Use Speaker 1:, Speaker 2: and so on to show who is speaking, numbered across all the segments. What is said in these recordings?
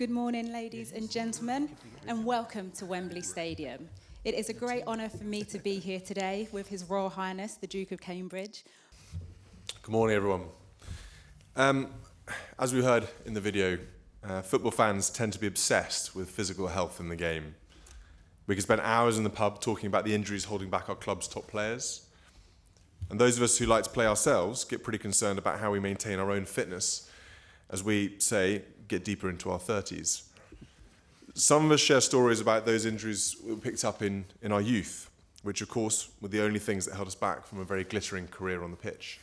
Speaker 1: Good morning, ladies and gentlemen, and welcome to Wembley Stadium. It is a great honour for me to be here today with His Royal Highness, the Duke of Cambridge.
Speaker 2: Good morning, everyone. As we heard in the video, football fans tend to be obsessed with physical health in the game. We can spend hours in the pub talking about the injuries holding back our club's top players. And those of us who like to play ourselves get pretty concerned about how we maintain our own fitness as we, say, get deeper into our 30s. Some of us share stories about those injuries we picked up in our youth, which of course were the only things that held us back from a very glittering career on the pitch.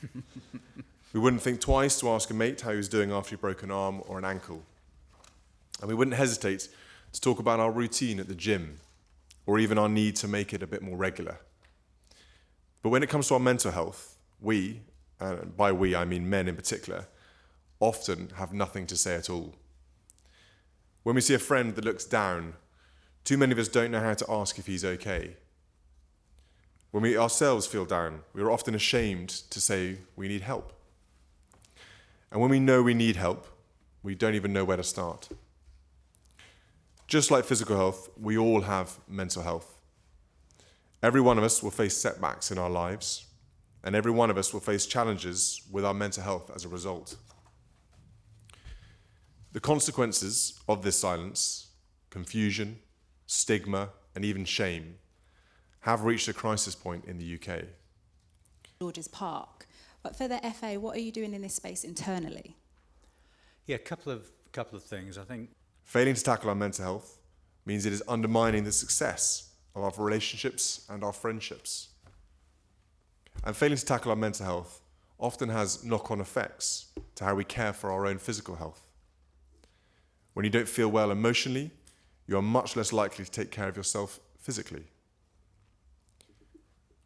Speaker 2: We wouldn't think twice to ask a mate how he was doing after he broke an arm or an ankle. And we wouldn't hesitate to talk about our routine at the gym, or even our need to make it a bit more regular. But when it comes to our mental health, we, and by we I mean men in particular, often have nothing to say at all. When we see a friend that looks down, too many of us don't know how to ask if he's okay. When we ourselves feel down, we are often ashamed to say we need help. And when we know we need help, we don't even know where to start. Just like physical health, we all have mental health. Every one of us will face setbacks in our lives, and every one of us will face challenges with our mental health as a result. The consequences of this silence, confusion, stigma, and even shame have reached a crisis point in the UK.
Speaker 1: George's Park. But for the FA, what are you doing in this space internally?
Speaker 3: Yeah, a couple of things. I think
Speaker 2: Failing to tackle our mental health means it is undermining the success of our relationships and our friendships. And failing to tackle our mental health often has knock-on effects to how we care for our own physical health. When you don't feel well emotionally, you are much less likely to take care of yourself physically.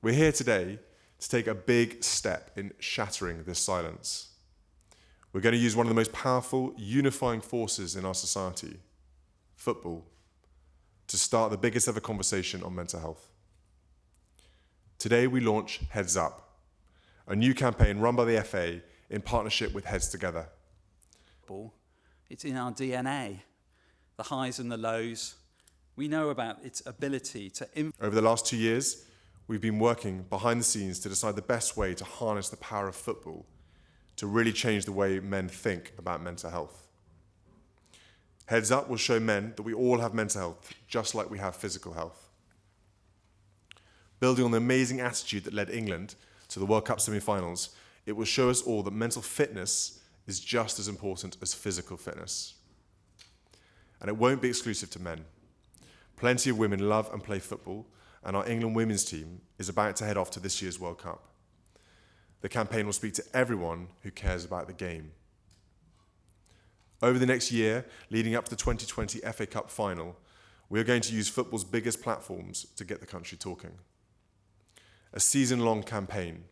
Speaker 2: We're here today to take a big step in shattering this silence. We're going to use one of the most powerful, unifying forces in our society, football, to start the biggest ever conversation on mental health. Today we launch Heads Up, a new campaign run by the FA in partnership with Heads Together.
Speaker 4: It's in our DNA, the highs and the lows. We know about its ability to
Speaker 2: Over the last 2 years, we've been working behind the scenes to decide the best way to harness the power of football to really change the way men think about mental health. Heads Up will show men that we all have mental health, just like we have physical health. Building on the amazing attitude that led England to the World Cup semi-finals, it will show us all that mental fitness is just as important as physical fitness. And it won't be exclusive to men. Plenty of women love and play football, and our England women's team is about to head off to this year's World Cup. The campaign will speak to everyone who cares about the game. Over the next year, leading up to the 2020 FA Cup final, we are going to use football's biggest platforms to get the country talking. A season-long campaign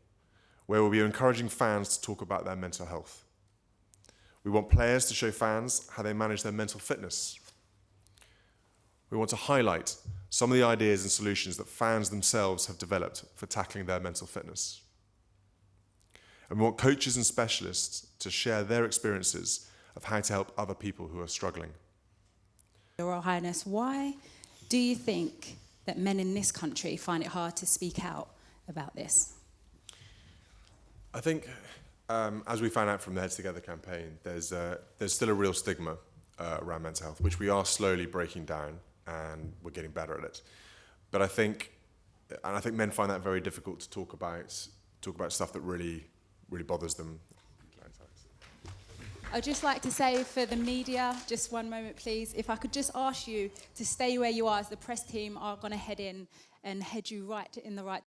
Speaker 2: where we'll be encouraging fans to talk about their mental health. We want players to show fans how they manage their mental fitness. We want to highlight some of the ideas and solutions that fans themselves have developed for tackling their mental fitness. And we want coaches and specialists to share their experiences of how to help other people who are struggling.
Speaker 1: Your Royal Highness, why do you think that men in this country find it hard to speak out about this?
Speaker 2: I think, as we found out from the Heads Together campaign, there's still a real stigma around mental health, which we are slowly breaking down, and we're getting better at it. But I think men find that very difficult to talk about stuff that really bothers them.
Speaker 1: I'd just like to say for the media, just one moment please, if I could just ask you to stay where you are as the press team are going to head in and head you right in the right